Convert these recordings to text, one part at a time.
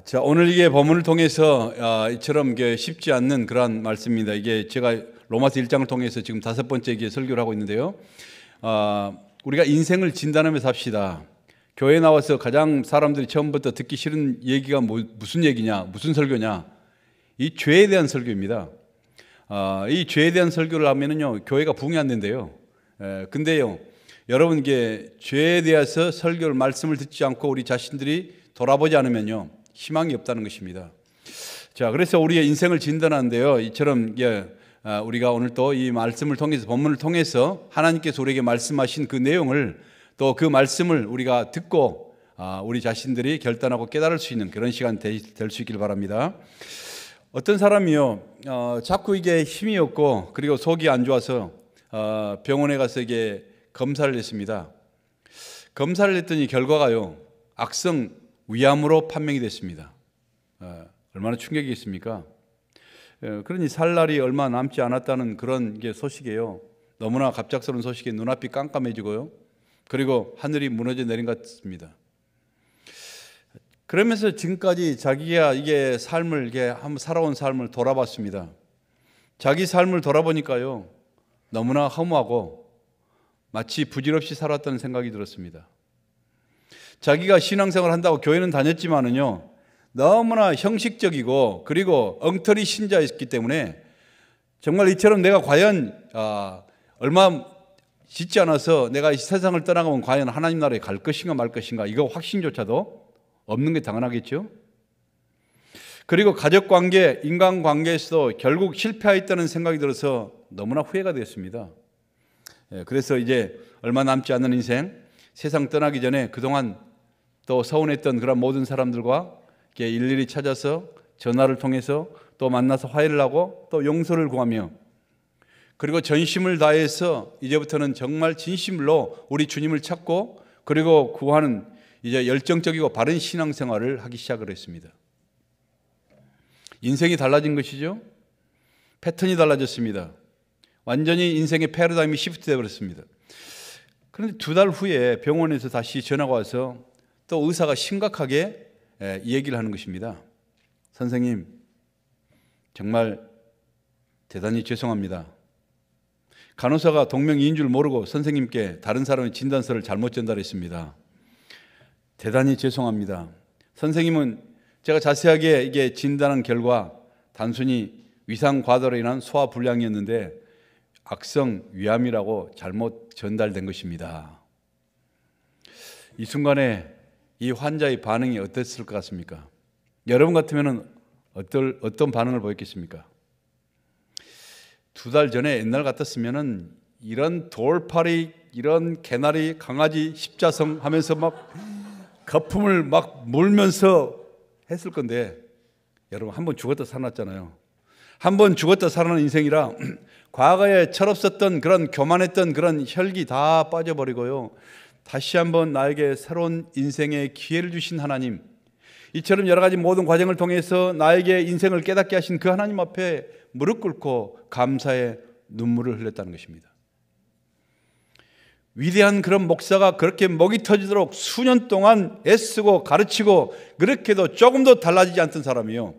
자, 오늘 이게 본문을 통해서 이처럼 이게 쉽지 않는 그러한 말씀입니다. 이게 제가 로마서 1장을 통해서 지금 5번째 이게 설교를 하고 있는데요. 우리가 인생을 진단하며 삽시다. 교회에 나와서 가장 사람들이 처음부터 듣기 싫은 얘기가 무슨 얘기냐, 무슨 설교냐? 이 죄에 대한 설교입니다. 이 죄에 대한 설교를 하면은요, 교회가 부흥이 안 된대요. 근데요, 여러분 이게 죄에 대해서 설교를 말씀을 듣지 않고 우리 자신들이 돌아보지 않으면요, 희망이 없다는 것입니다. 자, 그래서 우리의 인생을 진단하는데요, 이처럼 우리가 오늘 또 이 말씀을 통해서, 본문을 통해서 하나님께서 우리에게 말씀하신 그 내용을, 또 그 말씀을 우리가 듣고 우리 자신들이 결단하고 깨달을 수 있는 그런 시간 될 수 있길 바랍니다. 어떤 사람이요, 자꾸 이게 힘이 없고 그리고 속이 안 좋아서 병원에 가서 이게 검사를 했습니다. 검사를 했더니 결과가요, 악성 위암으로 판명이 됐습니다. 얼마나 충격이겠습니까? 그러니 살 날이 얼마 남지 않았다는 그런 게 소식이에요. 너무나 갑작스러운 소식에 눈앞이 깜깜해지고요, 그리고 하늘이 무너져 내린 것 같습니다. 그러면서 지금까지 자기가 이게 삶을 이게 한번 살아온 삶을 돌아봤습니다. 자기 삶을 돌아보니까요, 너무나 허무하고 마치 부질없이 살았다는 생각이 들었습니다. 자기가 신앙생활을 한다고 교회는 다녔지만은요, 너무나 형식적이고 그리고 엉터리 신자였기 때문에 정말 이처럼 내가 과연 얼마 짓지 않아서 내가 이 세상을 떠나가면 과연 하나님 나라에 갈 것인가 말 것인가, 이거 확신조차도 없는 게 당연하겠죠. 그리고 가족관계, 인간관계에서도 결국 실패하였다는 생각이 들어서 너무나 후회가 되었습니다. 그래서 이제 얼마 남지 않는 인생, 세상 떠나기 전에 그동안 또 서운했던 그런 모든 사람들과 일일이 찾아서 전화를 통해서 또 만나서 화해를 하고 또 용서를 구하며, 그리고 전심을 다해서 이제부터는 정말 진심으로 우리 주님을 찾고 그리고 구하는 이제 열정적이고 바른 신앙생활을 하기 시작을 했습니다. 인생이 달라진 것이죠. 패턴이 달라졌습니다. 완전히 인생의 패러다임이 시프트 되어버렸습니다. 그런데 2달 후에 병원에서 다시 전화가 와서 또 의사가 심각하게 이 얘기를 하는 것입니다. 선생님, 정말 대단히 죄송합니다. 간호사가 동명이인 줄 모르고 선생님께 다른 사람의 진단서를 잘못 전달했습니다. 대단히 죄송합니다. 선생님은 제가 자세하게 이게 진단한 결과 단순히 위상과다로 인한 소화불량이었는데 악성 위암이라고 잘못 전달된 것입니다. 이 순간에 이 환자의 반응이 어땠을 것 같습니까? 여러분 같으면 어떤 반응을 보였겠습니까? 2달 전에 옛날 같았으면 이런 돌팔이, 이런 개나리, 강아지, 십자성 하면서 막 거품을 막 물면서 했을 건데, 여러분 한 번 죽었다 살아났잖아요. 한 번 죽었다 살아난 인생이라 과거에 철없었던 그런 교만했던 그런 혈기 다 빠져버리고요, 다시 한번 나에게 새로운 인생의 기회를 주신 하나님, 이처럼 여러 가지 모든 과정을 통해서 나에게 인생을 깨닫게 하신 그 하나님 앞에 무릎 꿇고 감사의 눈물을 흘렸다는 것입니다. 위대한 그런 목사가 그렇게 목이 터지도록 수년 동안 애쓰고 가르치고 그렇게도 조금도 달라지지 않던 사람이요,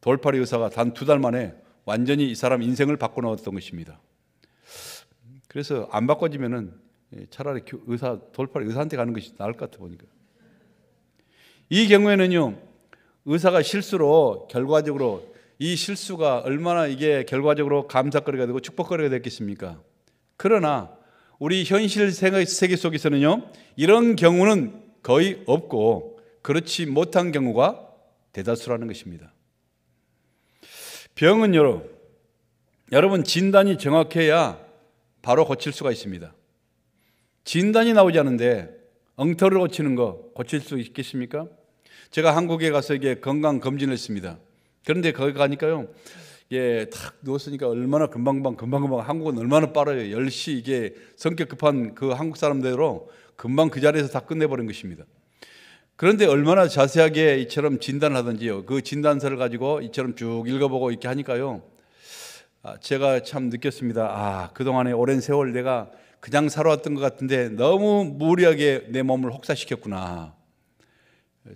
돌팔이 의사가 단 2달 만에 완전히 이 사람 인생을 바꿔놓았던 것입니다. 그래서 안 바꿔지면은 차라리 돌팔이 의사한테 가는 것이 나을 것 같아 보니까. 이 경우에는요, 의사가 실수로 결과적으로 이 실수가 얼마나 이게 결과적으로 감사거리가 되고 축복거리가 됐겠습니까? 그러나 우리 현실 세계 속에서는요, 이런 경우는 거의 없고 그렇지 못한 경우가 대다수라는 것입니다. 병은요, 여러분 진단이 정확해야 바로 고칠 수가 있습니다. 진단이 나오지 않은데 엉터리로 고치는 거 고칠 수 있겠습니까? 제가 한국에 가서 이게 건강검진을 했습니다. 그런데 거기 가니까요, 탁 누웠으니까 얼마나 금방 한국은 얼마나 빠르요. 10시 이게 성격 급한 그 한국 사람대로 금방 그 자리에서 다 끝내버린 것입니다. 그런데 얼마나 자세하게 이처럼 진단을 하든지요, 그 진단서를 가지고 이처럼 쭉 읽어보고 이렇게 하니까요, 제가 참 느꼈습니다. 그동안에 오랜 세월 내가 그냥 살아왔던 것 같은데 너무 무리하게 내 몸을 혹사시켰구나.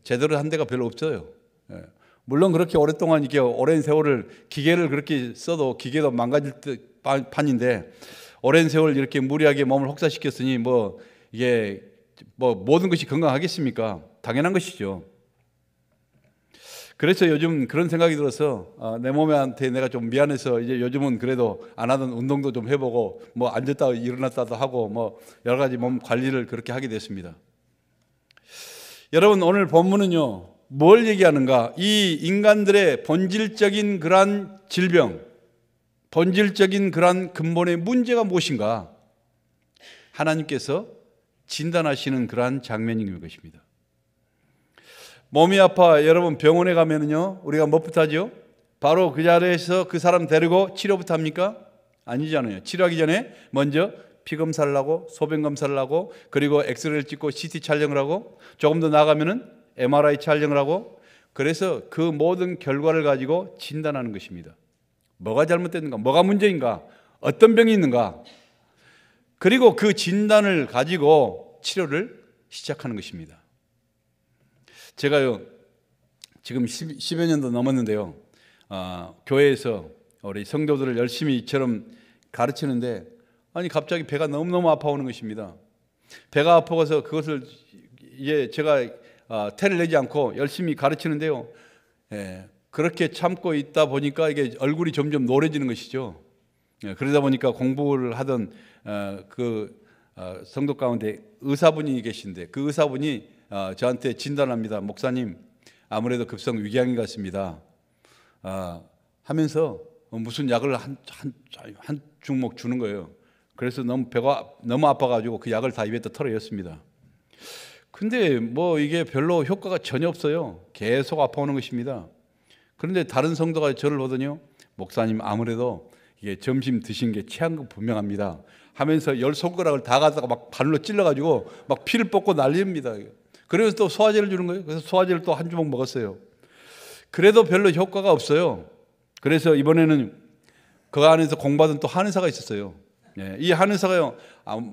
제대로 한 데가 별로 없어요. 예. 물론 그렇게 오랫동안 이게 오랜 세월을 기계를 그렇게 써도 기계도 망가질 판인데 오랜 세월 이렇게 무리하게 몸을 혹사시켰으니 뭐 이게 뭐 모든 것이 건강하겠습니까? 당연한 것이죠. 그래서 요즘 그런 생각이 들어서 내 몸한테 내가 좀 미안해서 이제 요즘은 그래도 안 하던 운동도 좀 해보고 뭐 앉았다 일어났다도 하고 뭐 여러 가지 몸 관리를 그렇게 하게 됐습니다. 여러분 오늘 본문은요 뭘 얘기하는가? 이 인간들의 본질적인 그러한 질병, 본질적인 그러한 근본의 문제가 무엇인가? 하나님께서 진단하시는 그러한 장면인 것입니다. 몸이 아파 여러분 병원에 가면은요 우리가 뭐부터 하죠? 바로 그 자리에서 그 사람 데리고 치료부터 합니까? 아니잖아요. 치료하기 전에 먼저 피 검사를 하고 소변 검사를 하고 그리고 엑스레이를 찍고 CT 촬영을 하고 조금 더 나아가면은 MRI 촬영을 하고 그래서 그 모든 결과를 가지고 진단하는 것입니다. 뭐가 잘못됐는가? 뭐가 문제인가? 어떤 병이 있는가? 그리고 그 진단을 가지고 치료를 시작하는 것입니다. 제가요 지금 10여 년도 넘었는데요 교회에서 우리 성도들을 열심히 이처럼 가르치는데 아니 갑자기 배가 너무너무 아파오는 것입니다. 배가 아파서 그것을 이제 제가 태를 내지 않고 열심히 가르치는데요 그렇게 참고 있다 보니까 이게 얼굴이 점점 노래지는 것이죠. 그러다 보니까 공부를 하던 성도 가운데 의사분이 계신데 그 의사분이 저한테 진단합니다. 목사님 아무래도 급성 위궤양인 것 같습니다. 하면서 무슨 약을 한 주먹 주는 거예요. 그래서 배가 너무 아파가지고 그 약을 다 입에다 털어였습니다. 근데 뭐 이게 별로 효과가 전혀 없어요. 계속 아파오는 것입니다. 그런데 다른 성도가 저를 보더니요 목사님 아무래도 이게 점심 드신 게 체한 거 분명합니다 하면서 10손가락을 다 갖다가 막 발로 찔러가지고 막 피를 뽑고 난립니다. 그래서 또 소화제를 주는 거예요. 그래서 소화제를 또 한 주먹 먹었어요. 그래도 별로 효과가 없어요. 그래서 이번에는 그 안에서 공부하던 또 한의사가 있었어요. 이 한의사가요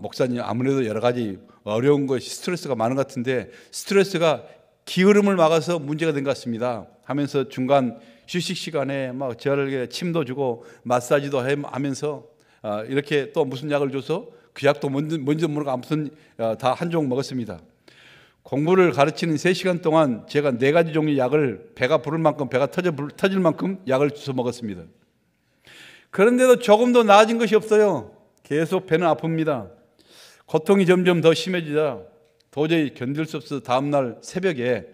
목사님 아무래도 여러 가지 어려운 것이 스트레스가 많은 것 같은데 스트레스가 기흐름을 막아서 문제가 된 것 같습니다 하면서 중간 휴식 시간에 막 저에게 침도 주고 마사지도 하면서 이렇게 또 무슨 약을 줘서 그 약도 뭔지 모르고 아무튼 다 한 조각 먹었습니다. 공부를 가르치는 3시간 동안 제가 4가지 종류의 약을 배가 부를 만큼 배가 터질 만큼 약을 주워 먹었습니다. 그런데도 조금도 나아진 것이 없어요. 계속 배는 아픕니다. 고통이 점점 더 심해지자 도저히 견딜 수 없어서 다음날 새벽에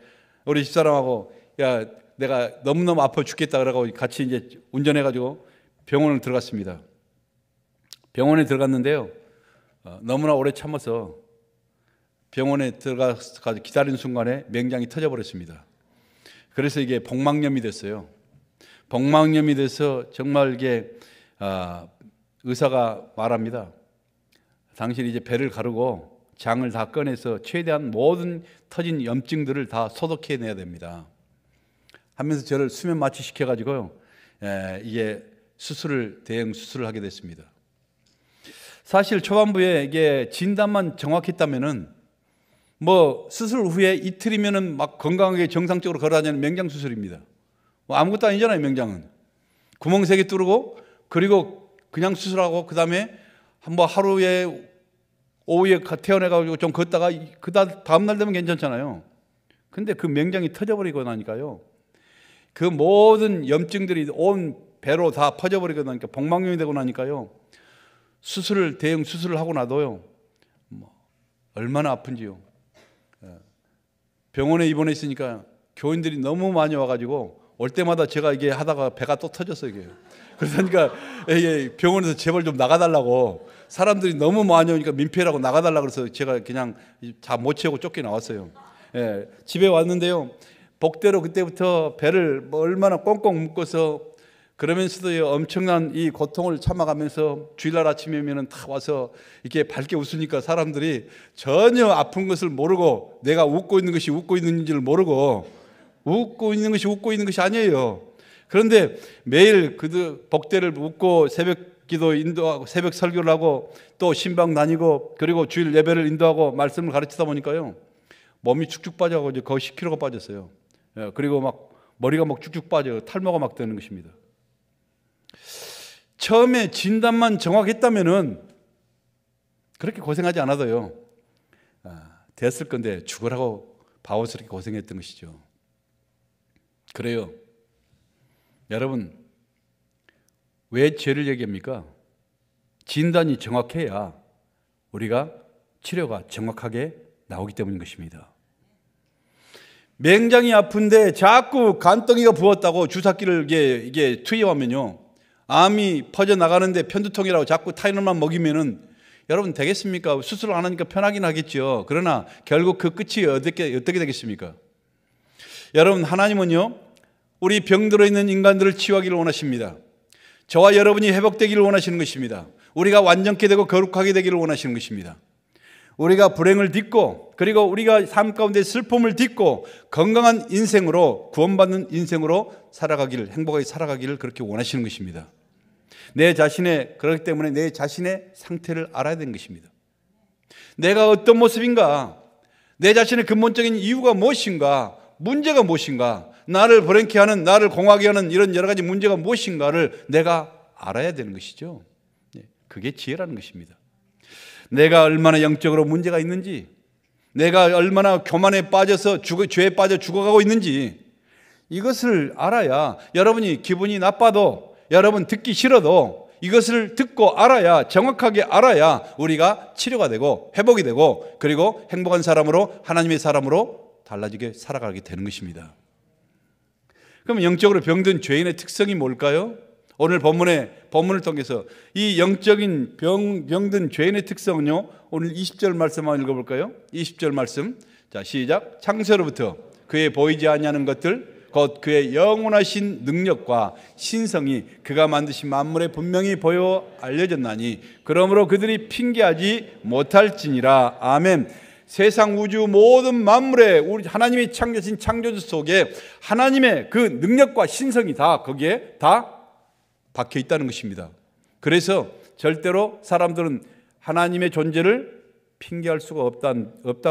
우리 집사람하고 야 내가 너무너무 아파 죽겠다 그러고 같이 이제 운전해가지고 병원을 들어갔습니다. 병원에 들어갔는데요 너무나 오래 참아서 병원에 들어가서 기다리는 순간에 맹장이 터져버렸습니다. 그래서 이게 복막염이 됐어요. 복막염이 돼서 정말 이게 의사가 말합니다. 당신이 이제 배를 가르고 장을 다 꺼내서 최대한 모든 터진 염증들을 다 소독해내야 됩니다. 하면서 저를 수면 마취 시켜가지고요 이게 대형 수술을 하게 됐습니다. 사실 초반부에 이게 진단만 정확했다면은 뭐 수술 후에 이틀이면은 막 건강하게 정상적으로 걸어다니는 명장 수술입니다. 뭐 아무것도 아니잖아요. 명장은 구멍 3개 뚫고 그리고 그냥 수술하고 그 다음에 한번 하루에 오후에 퇴원해가지고 좀 걷다가 그 다음날 되면 괜찮잖아요. 근데 그 명장이 터져버리고 나니까요 그 모든 염증들이 온 배로 다 퍼져버리고 나니까 복막염이 되고 나니까요 대형 수술을 하고 나도요 얼마나 아픈지요. 병원에 입원했으니까 교인들이 너무 많이 와가지고 올 때마다 제가 이게 하다가 배가 또 터졌어요. 이게. 그러니까 이게 병원에서 제발 좀 나가달라고 사람들이 너무 많이 오니까 민폐라고 나가달라고 그래서 제가 그냥 다 못 채우고 쫓겨나왔어요. 집에 왔는데요 복대로 그때부터 배를 뭐 얼마나 꽁꽁 묶어서 그러면서도 엄청난 이 고통을 참아가면서 주일날 아침이면 다 와서 이렇게 밝게 웃으니까 사람들이 전혀 아픈 것을 모르고 내가 웃고 있는 것이 웃고 있는 줄 모르고 웃고 있는 것이 아니에요. 그런데 매일 그 복대를 묶고 새벽 기도 인도하고 새벽 설교를 하고 또 신방 다니고 그리고 주일 예배를 인도하고 말씀을 가르치다 보니까요 몸이 축축 빠져가지고 거의 10kg가 빠졌어요. 그리고 막 머리가 막 쭉쭉 빠져 탈모가 막 되는 것입니다. 처음에 진단만 정확했다면은 그렇게 고생하지 않아도요, 됐을 건데 죽으라고 바보스럽게 고생했던 것이죠. 그래요. 여러분, 왜 죄를 얘기합니까? 진단이 정확해야 우리가 치료가 정확하게 나오기 때문인 것입니다. 맹장이 아픈데 자꾸 간덩이가 부었다고 주사기를 이게 투여하면요, 암이 퍼져나가는데 편두통이라고 자꾸 타이레놀만 먹이면은 여러분 되겠습니까? 수술을 안 하니까 편하긴 하겠죠. 그러나 결국 그 끝이 어떻게 되겠습니까? 여러분, 하나님은요, 우리 병들어 있는 인간들을 치유하기를 원하십니다. 저와 여러분이 회복되기를 원하시는 것입니다. 우리가 완전케 되고 거룩하게 되기를 원하시는 것입니다. 우리가 불행을 딛고, 그리고 우리가 삶 가운데 슬픔을 딛고 건강한 인생으로, 구원받는 인생으로 살아가기를, 행복하게 살아가기를 그렇게 원하시는 것입니다. 그렇기 때문에 내 자신의 상태를 알아야 되는 것입니다. 내가 어떤 모습인가, 내 자신의 근본적인 이유가 무엇인가, 문제가 무엇인가, 나를 불행케 하는, 나를 공하게 하는 이런 여러 가지 문제가 무엇인가를 내가 알아야 되는 것이죠. 그게 지혜라는 것입니다. 내가 얼마나 영적으로 문제가 있는지, 내가 얼마나 교만에 빠져서 죄에 빠져 죽어가고 있는지, 이것을 알아야, 여러분이 기분이 나빠도, 여러분 듣기 싫어도 이것을 듣고 알아야, 정확하게 알아야 우리가 치료가 되고 회복이 되고, 그리고 행복한 사람으로, 하나님의 사람으로 달라지게 살아가게 되는 것입니다. 그럼 영적으로 병든 죄인의 특성이 뭘까요? 오늘 본문을 통해서 이 영적인 병든 죄인의 특성은요, 오늘 20절 말씀 한번 읽어볼까요? 20절 말씀. 자, 시작. 창세로부터 그의 보이지 아니하는 것들, 곧 그의 영원하신 능력과 신성이 그가 만드신 만물에 분명히 보여 알려졌나니 그러므로 그들이 핑계하지 못할지니라. 아멘. 세상 우주 모든 만물에 우리 하나님이 창조하신 창조주 속에 하나님의 그 능력과 신성이 다 거기에 다 박혀 있다는 것입니다. 그래서 절대로 사람들은 하나님의 존재를 핑계할 수가 없다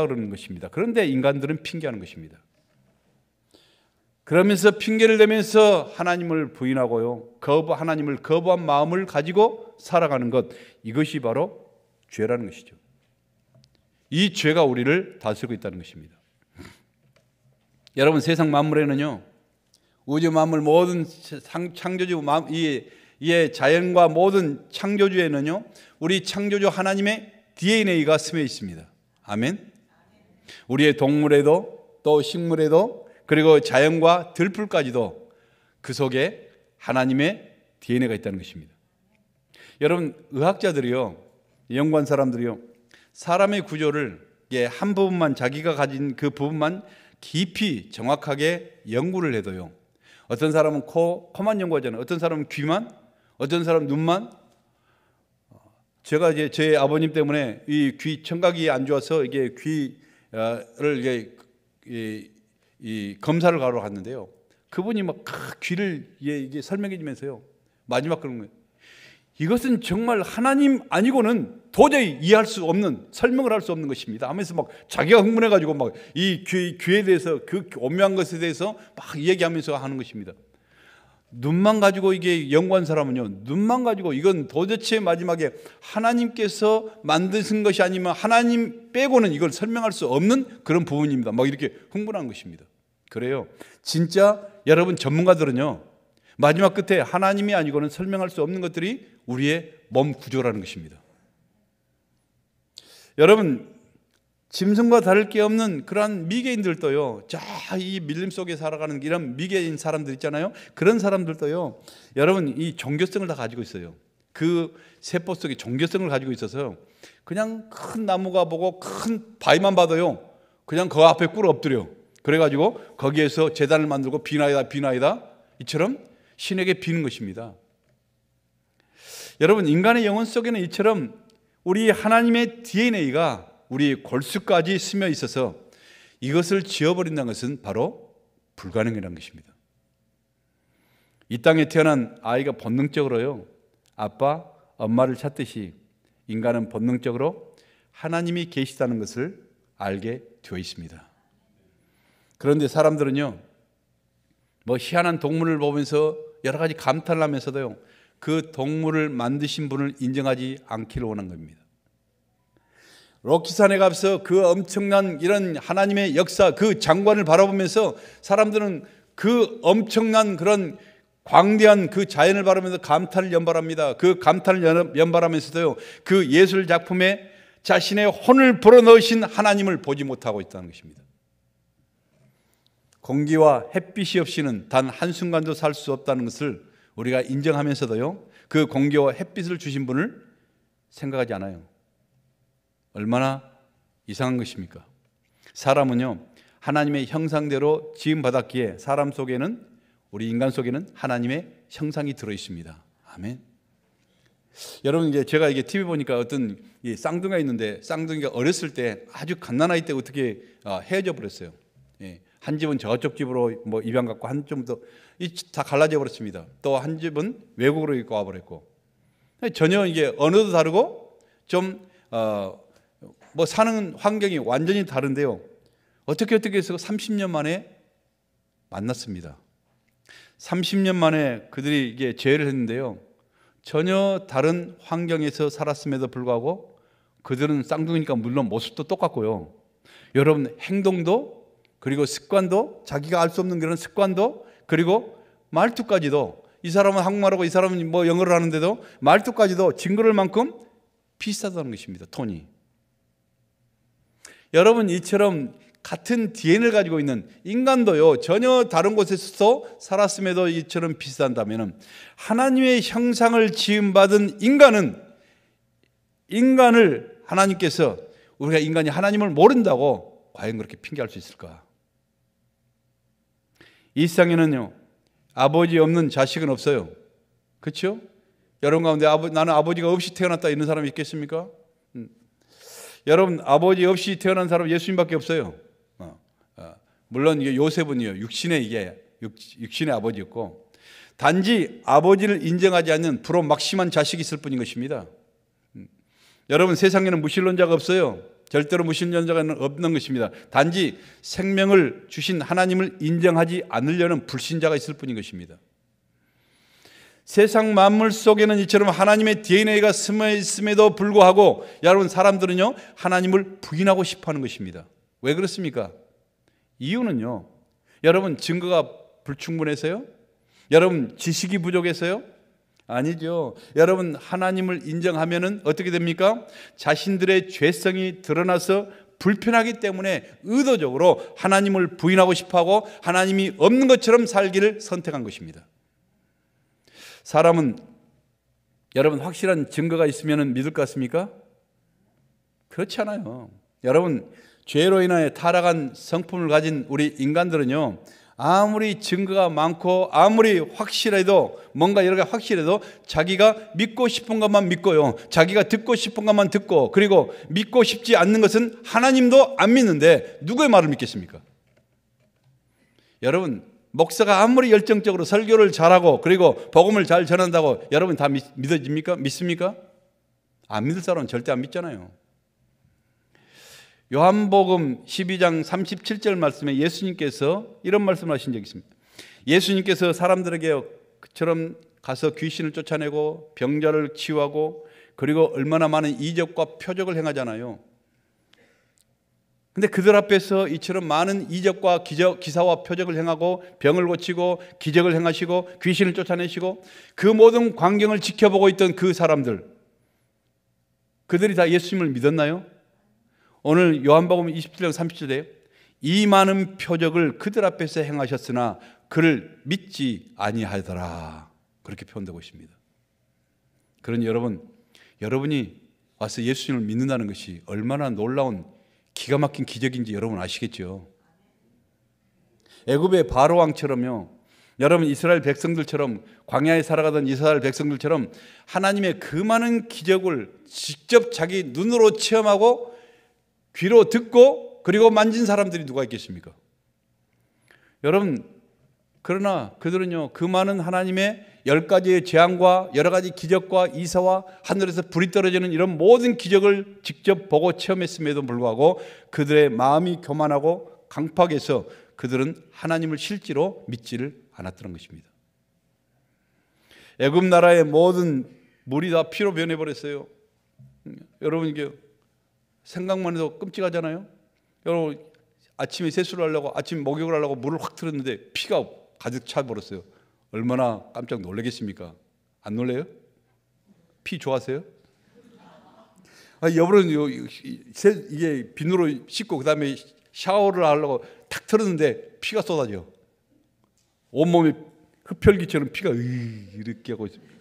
그러는 것입니다. 그런데 인간들은 핑계하는 것입니다. 그러면서 핑계를 대면서 하나님을 부인하고요, 하나님을 거부한 마음을 가지고 살아가는 것, 이것이 바로 죄라는 것이죠. 이 죄가 우리를 다스리고 있다는 것입니다. 여러분, 세상 만물에는요, 우주 만물 모든 창조주, 이 자연과 모든 창조주에는요, 우리 창조주 하나님의 DNA가 스며 있습니다. 아멘. 우리의 동물에도, 또 식물에도, 그리고 자연과 들풀까지도 그 속에 하나님의 DNA가 있다는 것입니다. 여러분, 의학자들이요, 연구한 사람들이요, 사람의 구조를 한 부분만, 자기가 가진 그 부분만 깊이 정확하게 연구를 해도요, 어떤 사람은 코만 연구하잖아요. 어떤 사람은 귀만, 어떤 사람은 눈만. 제가 이제 제 아버님 때문에 이 귀 청각이 안 좋아서 이게 귀를 이 검사를 가러 갔는데요, 그분이 막 귀를 이게 설명해 주면서요, 마지막 그런 거예요. 이것은 정말 하나님 아니고는 도저히 이해할 수 없는, 설명을 할 수 없는 것입니다 하면서 막 자기가 흥분해가지고 막 이 귀에 대해서, 그 오묘한 것에 대해서 막 얘기하면서 하는 것입니다. 눈만 가지고 이게 연구한 사람은요, 눈만 가지고 이건 도대체 마지막에 하나님께서 만드신 것이 아니면 하나님 빼고는 이걸 설명할 수 없는 그런 부분입니다. 막 이렇게 흥분한 것입니다. 그래요. 진짜 여러분, 전문가들은요, 마지막 끝에 하나님이 아니고는 설명할 수 없는 것들이 우리의 몸 구조라는 것입니다. 여러분, 짐승과 다를 게 없는 그러한 미개인들도요, 이 밀림 속에 살아가는 이런 미개인 사람들 있잖아요. 그런 사람들도요, 여러분, 이 종교성을 다 가지고 있어요. 그 세포 속에 종교성을 가지고 있어서 그냥 큰 나무가 보고 큰 바위만 봐도요, 그냥 그 앞에 꿇어 엎드려. 그래가지고 거기에서 제단을 만들고 비나이다 이처럼 신에게 비는 것입니다. 여러분, 인간의 영혼 속에는 이처럼 우리 하나님의 DNA가 우리 골수까지 스며 있어서 이것을 지워버린다는 것은 바로 불가능이라는 것입니다. 이 땅에 태어난 아이가 본능적으로요, 아빠, 엄마를 찾듯이 인간은 본능적으로 하나님이 계시다는 것을 알게 되어 있습니다. 그런데 사람들은요, 뭐 희한한 동물을 보면서 여러 가지 감탄을 하면서도요, 그 동물을 만드신 분을 인정하지 않기를 원한 겁니다. 록키산에 가서 그 엄청난 이런 하나님의 역사, 그 장관을 바라보면서 사람들은 그 엄청난 그런 광대한 그 자연을 바라보면서 감탄을 연발합니다. 그 감탄을 연발하면서도요, 그 예술 작품에 자신의 혼을 불어넣으신 하나님을 보지 못하고 있다는 것입니다. 공기와 햇빛이 없이는 단 한순간도 살 수 없다는 것을 우리가 인정하면서도요, 그 공기와 햇빛을 주신 분을 생각하지 않아요. 얼마나 이상한 것입니까? 사람은요, 하나님의 형상대로 지음받았기에 사람 속에는, 우리 인간 속에는 하나님의 형상이 들어있습니다. 아멘. 여러분, 이제 제가 이게 TV 보니까 어떤 이 쌍둥이가 있는데, 쌍둥이가 어렸을 때 아주 갓난아이 때 어떻게 헤어져 버렸어요. 예. 한 집은 저쪽 집으로 뭐 입양 갔고, 한 집은 다 갈라져 버렸습니다. 또 한 집은 외국으로 입고 와버렸고, 전혀 이게 언어도 다르고 좀 뭐 사는 환경이 완전히 다른데요, 어떻게 해서 30년 만에 만났습니다. 30년 만에 그들이 이게 재회를 했는데요, 전혀 다른 환경에서 살았음에도 불구하고 그들은 쌍둥이니까 물론 모습도 똑같고요, 여러분 행동도, 그리고 습관도, 자기가 알 수 없는 그런 습관도, 그리고 말투까지도, 이 사람은 한국말하고 이 사람은 뭐 영어를 하는데도 말투까지도 징그러울 만큼 비슷하다는 것입니다. 톤이. 여러분, 이처럼 같은 DNA를 가지고 있는 인간도요, 전혀 다른 곳에서 살았음에도 이처럼 비슷한다면, 하나님의 형상을 지음받은 인간을 하나님께서, 우리가 인간이 하나님을 모른다고 과연 그렇게 핑계할 수 있을까? 이 세상에는요, 아버지 없는 자식은 없어요. 그렇죠? 여러분 가운데 나는 아버지가 없이 태어났다 이런 사람이 있겠습니까? 여러분, 아버지 없이 태어난 사람 예수님밖에 없어요. 물론 이게 요셉은요, 육신의 아버지였고, 단지 아버지를 인정하지 않는 프로막심한 자식이 있을 뿐인 것입니다. 여러분, 세상에는 무신론자가 없어요. 절대로 무신론자가 없는 것입니다. 단지 생명을 주신 하나님을 인정하지 않으려는 불신자가 있을 뿐인 것입니다. 세상 만물 속에는 이처럼 하나님의 DNA가 스며 있음에도 불구하고, 여러분, 사람들은요, 하나님을 부인하고 싶어 하는 것입니다. 왜 그렇습니까? 이유는요, 여러분, 증거가 불충분해서요? 여러분, 지식이 부족해서요? 아니죠. 여러분, 하나님을 인정하면은 어떻게 됩니까? 자신들의 죄성이 드러나서 불편하기 때문에 의도적으로 하나님을 부인하고 싶어하고 하나님이 없는 것처럼 살기를 선택한 것입니다. 사람은, 여러분, 확실한 증거가 있으면 믿을 것 같습니까? 그렇지 않아요. 여러분, 죄로 인하여 타락한 성품을 가진 우리 인간들은요, 아무리 증거가 많고 아무리 확실해도, 뭔가 여러 가지 확실해도 자기가 믿고 싶은 것만 믿고요, 자기가 듣고 싶은 것만 듣고, 그리고 믿고 싶지 않는 것은 하나님도 안 믿는데 누구의 말을 믿겠습니까? 여러분, 목사가 아무리 열정적으로 설교를 잘하고 그리고 복음을 잘 전한다고 여러분 다 믿어집니까? 믿습니까? 안 믿을 사람은 절대 안 믿잖아요. 요한복음 12장 37절 말씀에 예수님께서 이런 말씀을 하신 적이 있습니다. 예수님께서 사람들에게 그처럼 가서 귀신을 쫓아내고 병자를 치유하고 그리고 얼마나 많은 이적과 표적을 행하잖아요. 근데 그들 앞에서 이처럼 많은 이적과 기사와 표적을 행하고 병을 고치고 기적을 행하시고 귀신을 쫓아내시고 그 모든 광경을 지켜보고 있던 그 사람들, 그들이 다 예수님을 믿었나요? 오늘 요한복음 27장 30절에 이 많은 표적을 그들 앞에서 행하셨으나 그를 믿지 아니하더라, 그렇게 표현되고 있습니다. 그러니 여러분이 와서 예수님을 믿는다는 것이 얼마나 놀라운 기가 막힌 기적인지 여러분 아시겠죠? 애굽의 바로 왕처럼요, 여러분 이스라엘 백성들처럼, 광야에 살아가던 이스라엘 백성들처럼 하나님의 그 많은 기적을 직접 자기 눈으로 체험하고 귀로 듣고 그리고 만진 사람들이 누가 있겠습니까? 여러분, 그러나 그들은요, 그 많은 하나님의 10가지의 재앙과 여러 가지 기적과 이사와 하늘에서 불이 떨어지는 이런 모든 기적을 직접 보고 체험했음에도 불구하고 그들의 마음이 교만하고 강팍해서 그들은 하나님을 실제로 믿지를 않았던 것입니다. 애굽 나라의 모든 물이 다 피로 변해버렸어요. 여러분 이게 생각만 해도 끔찍하잖아요. 여러분 아침에 세수를 하려고 아침 목욕을 하려고 물을 확 틀었는데 피가 가득 차버렸어요. 얼마나 깜짝 놀라겠습니까? 안 놀래요? 피 좋아하세요? 여러분 이게 비누로 씻고 그 다음에 샤워를 하려고 탁 틀었는데 피가 쏟아져. 온몸에 흡혈귀처럼 피가 이렇게 하고 있습니다.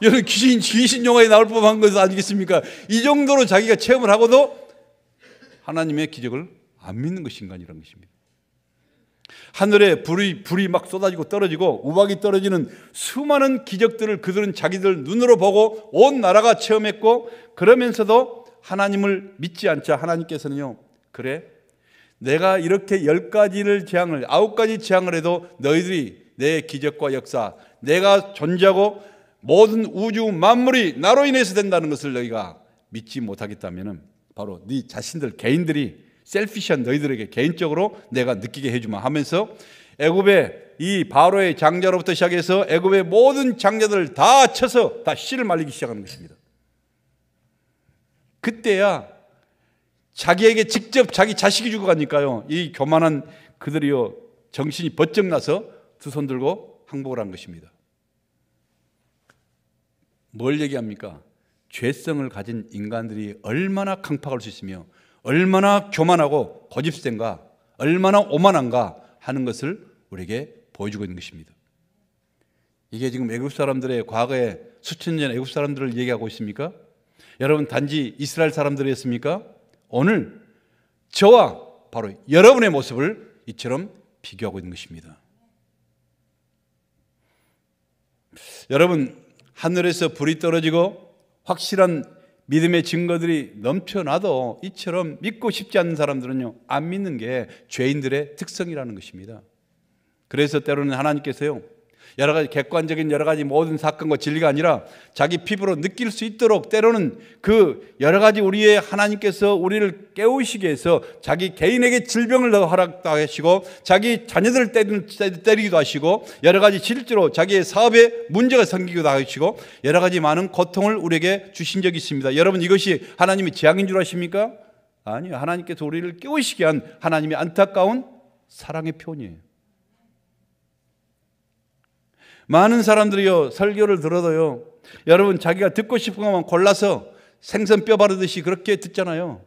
여러분 귀신 영화에 나올 법한 것은 아니겠습니까? 이 정도로 자기가 체험을 하고도 하나님의 기적을 안 믿는 것이 인간이라는 것입니다. 하늘에 불이 막 쏟아지고 떨어지고 우박이 떨어지는 수많은 기적들을 그들은 자기들 눈으로 보고 온 나라가 체험했고, 그러면서도 하나님을 믿지 않자 하나님께서는요, 그래 내가 이렇게 10가지를 재앙을 9가지 재앙을 해도 너희들이 내 기적과 역사, 내가 존재하고 모든 우주 만물이 나로 인해서 된다는 것을 너희가 믿지 못하겠다면 바로 네 자신들 개인들이 셀피시한 너희들에게 개인적으로 내가 느끼게 해주마 하면서 애굽의 이 바로의 장자로부터 시작해서 애굽의 모든 장자들을 다 쳐서 다 씨를 말리기 시작하는 것입니다. 그때야 자기에게 직접 자기 자식이 죽어가니까요, 이 교만한 그들이요 정신이 번쩍 나서 두 손 들고 항복을 한 것입니다. 뭘 얘기합니까? 죄성을 가진 인간들이 얼마나 강팍할 수 있으며 얼마나 교만하고 고집센가, 얼마나 오만한가 하는 것을 우리에게 보여주고 있는 것입니다. 이게 지금 애굽 사람들의 과거에 수천 년 애굽 사람들을 얘기하고 있습니까? 여러분 단지 이스라엘 사람들이었습니까? 오늘 저와 바로 여러분의 모습을 이처럼 비교하고 있는 것입니다. 여러분 하늘에서 불이 떨어지고 확실한 믿음의 증거들이 넘쳐나도 이처럼 믿고 싶지 않는 사람들은요, 안 믿는 게 죄인들의 특성이라는 것입니다. 그래서 때로는 하나님께서요, 여러 가지 객관적인 여러 가지 모든 사건과 진리가 아니라 자기 피부로 느낄 수 있도록 때로는 그 여러 가지 우리의 하나님께서 우리를 깨우시기 위해서 자기 개인에게 질병을 허락하시고 자기 자녀들을 때리기도 하시고 여러 가지 실제로 자기의 사업에 문제가 생기기도 하시고 여러 가지 많은 고통을 우리에게 주신 적이 있습니다. 여러분 이것이 하나님의 재앙인 줄 아십니까? 아니요. 하나님께서 우리를 깨우시게 한 하나님의 안타까운 사랑의 표현이에요. 많은 사람들이요 설교를 들어도요, 여러분 자기가 듣고 싶은 것만 골라서 생선 뼈 바르듯이 그렇게 듣잖아요.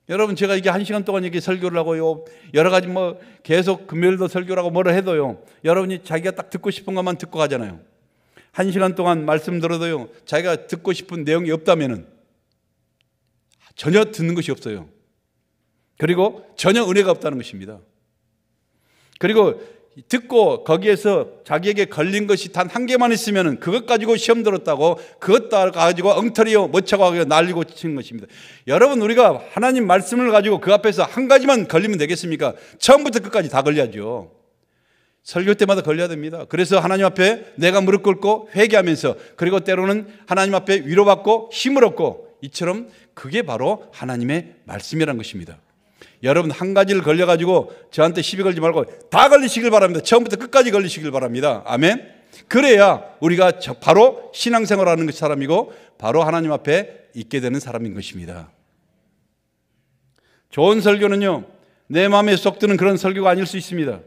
여러분 제가 이게 1시간 동안 이렇게 설교를 하고요, 여러 가지 뭐 계속 금요일도 설교를 하고 뭐라 해도요, 여러분이 자기가 딱 듣고 싶은 것만 듣고 가잖아요. 1시간 동안 말씀 들어도요, 자기가 듣고 싶은 내용이 없다면은 전혀 듣는 것이 없어요. 그리고 전혀 은혜가 없다는 것입니다. 그리고 듣고 거기에서 자기에게 걸린 것이 단 한 개만 있으면 그것 가지고 시험 들었다고 그것 가지고 엉터리요 못차고 난리고 치는 것입니다. 여러분 우리가 하나님 말씀을 가지고 그 앞에서 한 가지만 걸리면 되겠습니까? 처음부터 끝까지 다 걸려야죠. 설교 때마다 걸려야 됩니다. 그래서 하나님 앞에 내가 무릎 꿇고 회개하면서, 그리고 때로는 하나님 앞에 위로받고 힘을 얻고, 이처럼 그게 바로 하나님의 말씀이라는 것입니다. 여러분 한 가지를 걸려가지고 저한테 시비 걸지 말고 다 걸리시길 바랍니다. 처음부터 끝까지 걸리시길 바랍니다. 아멘. 그래야 우리가 바로 신앙생활하는 사람이고 바로 하나님 앞에 있게 되는 사람인 것입니다. 좋은 설교는요, 내 마음에 쏙 드는 그런 설교가 아닐 수 있습니다.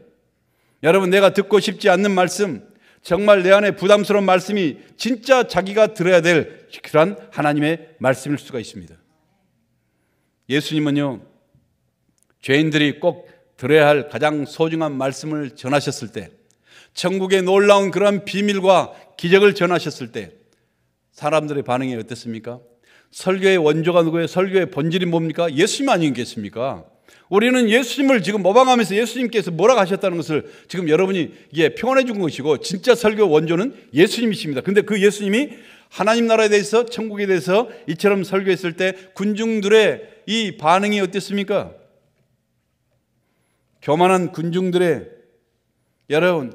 여러분 내가 듣고 싶지 않는 말씀, 정말 내 안에 부담스러운 말씀이 진짜 자기가 들어야 될 그런 하나님의 말씀일 수가 있습니다. 예수님은요, 죄인들이 꼭 들어야 할 가장 소중한 말씀을 전하셨을 때, 천국의 놀라운 그런 비밀과 기적을 전하셨을 때 사람들의 반응이 어땠습니까? 설교의 원조가 누구예요? 설교의 본질이 뭡니까? 예수님 아니겠습니까? 우리는 예수님을 지금 모방하면서 예수님께서 뭐라고 하셨다는 것을 지금 여러분이 이게 표현해 준 것이고, 진짜 설교 원조는 예수님이십니다. 근데 그 예수님이 하나님 나라에 대해서, 천국에 대해서 이처럼 설교했을 때 군중들의 이 반응이 어땠습니까? 교만한 군중들의, 여러분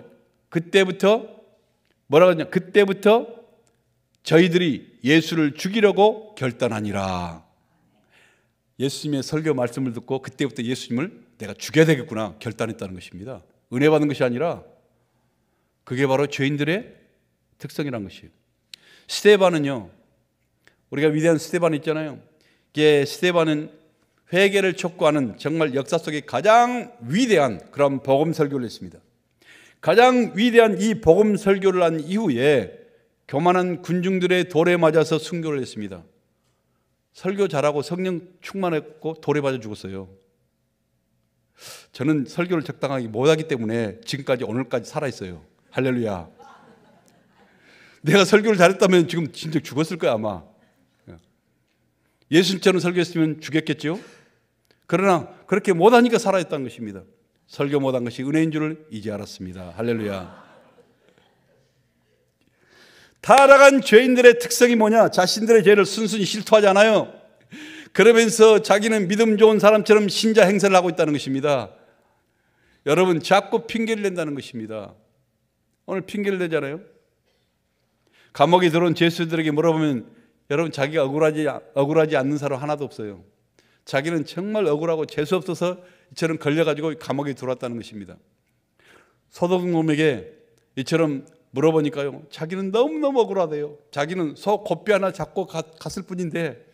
그때부터 뭐라고 하냐, 그때부터 저희들이 예수를 죽이려고 결단하니라. 예수님의 설교 말씀을 듣고 그때부터 예수님을 내가 죽여야 되겠구나 결단했다는 것입니다. 은혜 받은 것이 아니라 그게 바로 죄인들의 특성이란 것이에요. 스데반은요, 우리가 위대한 스데반 있잖아요. 이게 스데반은 회개를 촉구하는 정말 역사 속에 가장 위대한 그런 복음 설교를 했습니다. 가장 위대한 이 복음 설교를 한 이후에 교만한 군중들의 돌에 맞아서 순교를 했습니다. 설교 잘하고 성령 충만했고 돌에 맞아 죽었어요. 저는 설교를 적당하게 못하기 때문에 지금까지 오늘까지 살아있어요. 할렐루야. 내가 설교를 잘했다면 지금 진짜 죽었을 거야 아마. 예수님처럼 설교했으면 죽였겠죠. 그러나 그렇게 못하니까 살아있다는 것입니다. 설교 못한 것이 은혜인 줄을 이제 알았습니다. 할렐루야. 타락한 죄인들의 특성이 뭐냐? 자신들의 죄를 순순히 실토하지 않아요. 그러면서 자기는 믿음 좋은 사람처럼 신자 행세를 하고 있다는 것입니다. 여러분, 자꾸 핑계를 낸다는 것입니다. 오늘 핑계를 내잖아요. 감옥에 들어온 죄수들에게 물어보면 여러분, 자기가 억울하지 않는 사람 하나도 없어요. 자기는 정말 억울하고 재수 없어서 이처럼 걸려가지고 감옥에 들어왔다는 것입니다. 소도둑놈에게 이처럼 물어보니까요, 자기는 너무너무 억울하대요. 자기는 소 곱비 하나 잡고 갔을 뿐인데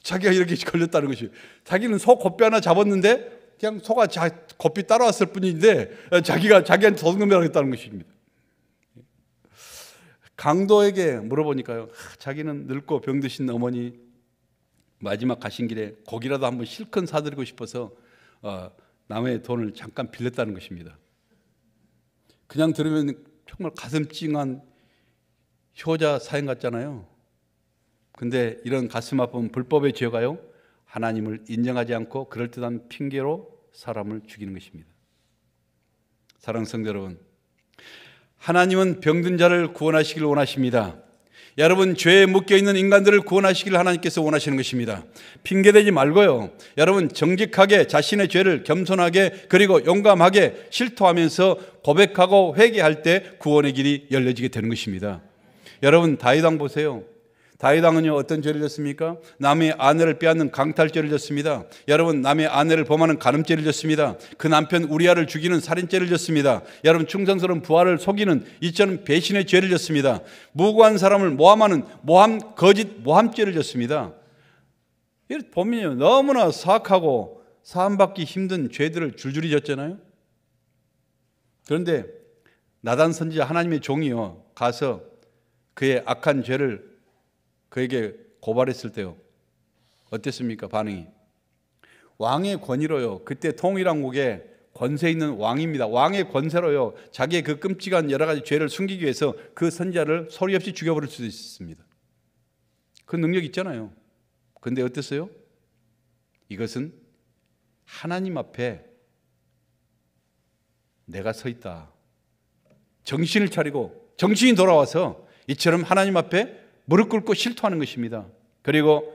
자기가 이렇게 걸렸다는 것이에요. 자기는 소 곱비 하나 잡았는데 그냥 소가 곱비 따라왔을 뿐인데 자기한테 도둑놈이라고 했다는 것입니다. 강도에게 물어보니까요, 자기는 늙고 병드신 어머니 마지막 가신 길에 고기라도 한번 실컷 사드리고 싶어서 남의 돈을 잠깐 빌렸다는 것입니다. 그냥 들으면 정말 가슴 찡한 효자 사연 같잖아요. 근데 이런 가슴 아픈 불법의 죄가요, 하나님을 인정하지 않고 그럴듯한 핑계로 사람을 죽이는 것입니다. 사랑하는 성도 여러분, 하나님은 병든 자를 구원하시길 원하십니다. 여러분, 죄에 묶여있는 인간들을 구원하시길 하나님께서 원하시는 것입니다. 핑계대지 말고요, 여러분 정직하게 자신의 죄를 겸손하게 그리고 용감하게 실토하면서 고백하고 회개할 때 구원의 길이 열려지게 되는 것입니다. 여러분, 다윗왕 보세요. 다윗왕은요, 어떤 죄를 졌습니까? 남의 아내를 빼앗는 강탈죄를 졌습니다. 여러분, 남의 아내를 범하는 간음죄를 졌습니다. 그 남편 우리아를 죽이는 살인죄를 졌습니다. 여러분, 충성스러운 부하를 속이는 이처럼 배신의 죄를 졌습니다. 무고한 사람을 모함하는 거짓 모함죄를 졌습니다. 이렇게 보면요, 너무나 사악하고 사함받기 힘든 죄들을 줄줄이 졌잖아요. 그런데 나단 선지자 하나님의 종이요, 가서 그의 악한 죄를 그에게 고발했을 때요, 어땠습니까? 반응이. 왕의 권위로요, 그때 통일왕국에 권세 있는 왕입니다. 왕의 권세로요, 자기의 그 끔찍한 여러 가지 죄를 숨기기 위해서 그 선지자를 소리 없이 죽여버릴 수도 있습니다. 그 능력 있잖아요. 그런데 어땠어요? 이것은 하나님 앞에 내가 서 있다, 정신을 차리고 정신이 돌아와서 이처럼 하나님 앞에 무릎 꿇고 실토하는 것입니다. 그리고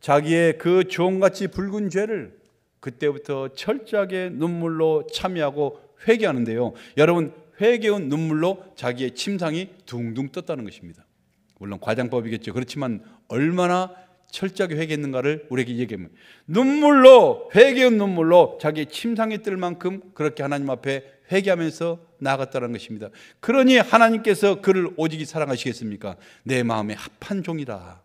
자기의 그 주홍같이 붉은 죄를 그때부터 철저하게 눈물로 참여하고 회개하는데요, 여러분, 회개의 눈물로 자기의 침상이 둥둥 떴다는 것입니다. 물론 과장법이겠죠. 그렇지만 얼마나 철저하게 회개했는가를 우리에게 얘기합니다. 눈물로, 회개의 눈물로 자기의 침상이 뜰 만큼 그렇게 하나님 앞에 회개하면서 나아갔다는 것입니다. 그러니 하나님께서 그를 오직이 사랑하시겠습니까? 내 마음에 합한 종이라.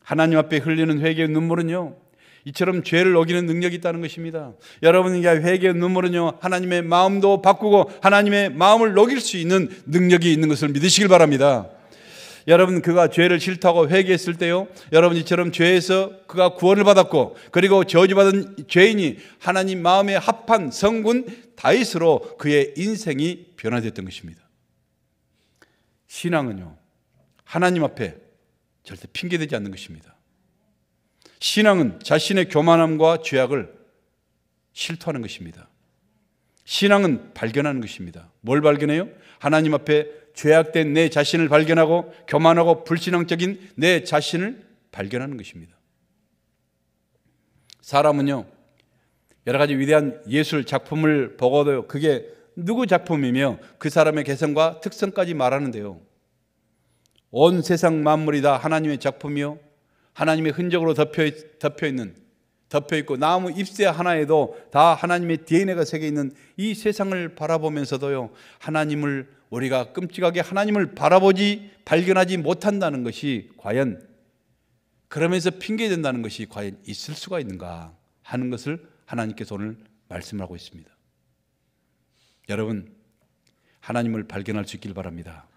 하나님 앞에 흘리는 회개의 눈물은요, 이처럼 죄를 어기는 능력이 있다는 것입니다. 여러분에게 회개의 눈물은요, 하나님의 마음도 바꾸고 하나님의 마음을 녹일 수 있는 능력이 있는 것을 믿으시길 바랍니다. 여러분, 그가 죄를 싫다고 회개했을 때요, 여러분 이처럼 죄에서 그가 구원을 받았고, 그리고 저주받은 죄인이 하나님 마음에 합한 성군 다윗으로 그의 인생이 변화됐던 것입니다. 신앙은요, 하나님 앞에 절대 핑계대지 않는 것입니다. 신앙은 자신의 교만함과 죄악을 실토하는 것입니다. 신앙은 발견하는 것입니다. 뭘 발견해요? 하나님 앞에 죄악된 내 자신을 발견하고 교만하고 불신앙적인 내 자신을 발견하는 것입니다. 사람은요, 여러 가지 위대한 예술 작품을 보고도 그게 누구 작품이며 그 사람의 개성과 특성까지 말하는데요, 온 세상 만물이 다 하나님의 작품이요, 하나님의 흔적으로 덮여 있고 나무 잎새 하나에도 다 하나님의 DNA가 새겨 있는 이 세상을 바라보면서도요, 하나님을 우리가 끔찍하게 하나님을 발견하지 못한다는 것이 과연, 그러면서 핑계된다는 것이 과연 있을 수가 있는가 하는 것을 하나님께서 오늘 말씀하고 있습니다. 여러분, 하나님을 발견할 수 있길 바랍니다.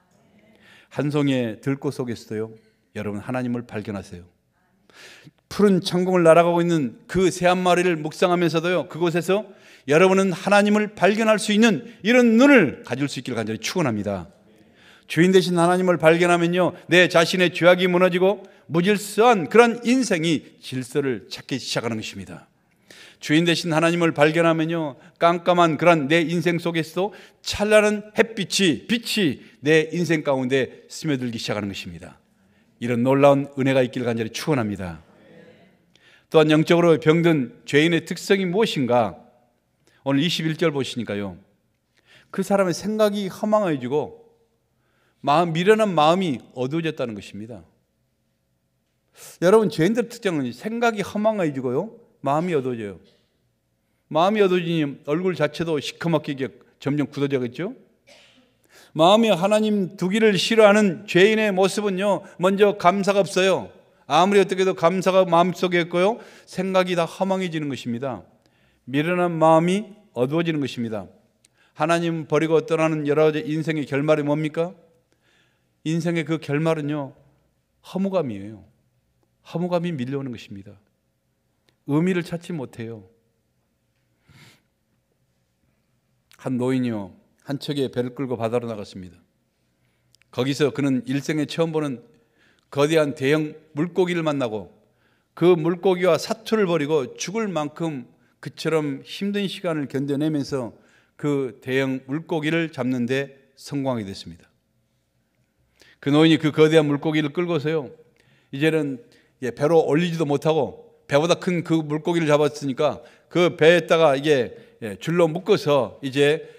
한 송이의 들꽃 속에서도요, 여러분 하나님을 발견하세요. 푸른 창공을 날아가고 있는 그 새 한 마리를 묵상하면서도요, 그곳에서 여러분은 하나님을 발견할 수 있는 이런 눈을 가질 수 있기를 간절히 축원합니다. 주인 되신 하나님을 발견하면요, 내 자신의 죄악이 무너지고 무질서한 그런 인생이 질서를 찾기 시작하는 것입니다. 주인 되신 하나님을 발견하면요, 깜깜한 그런 내 인생 속에서도 찬란한 빛이 내 인생 가운데 스며들기 시작하는 것입니다. 이런 놀라운 은혜가 있기를 간절히 축원합니다. 또한 영적으로 병든 죄인의 특성이 무엇인가? 오늘 21절 보시니까요, 그 사람의 생각이 허망해지고 미련한 마음이 어두워졌다는 것입니다. 여러분, 죄인들의 특징은 생각이 허망해지고요, 마음이 어두워져요. 마음이 어두워지니 얼굴 자체도 시커멓게 점점 굳어져겠죠. 마음이 하나님 두기를 싫어하는 죄인의 모습은요, 먼저 감사가 없어요. 아무리 어떻게 해도 감사가 마음속에 있고요, 생각이 다 허망해지는 것입니다. 미련한 마음이 어두워지는 것입니다. 하나님 버리고 떠나는 여러 가지 인생의 결말이 뭡니까? 인생의 그 결말은요, 허무감이에요. 허무감이 밀려오는 것입니다. 의미를 찾지 못해요. 한 노인이요, 한 척의 배를 끌고 바다로 나갔습니다. 거기서 그는 일생에 처음 보는 거대한 대형 물고기를 만나고 그 물고기와 사투를 벌이고 죽을 만큼 그처럼 힘든 시간을 견뎌내면서 그 대형 물고기를 잡는 데 성공하게 됐습니다. 그 노인이 그 거대한 물고기를 끌고서요, 이제는 배로 올리지도 못하고 배보다 큰 그 물고기를 잡았으니까 그 배에다가 이게 줄로 묶어서 이제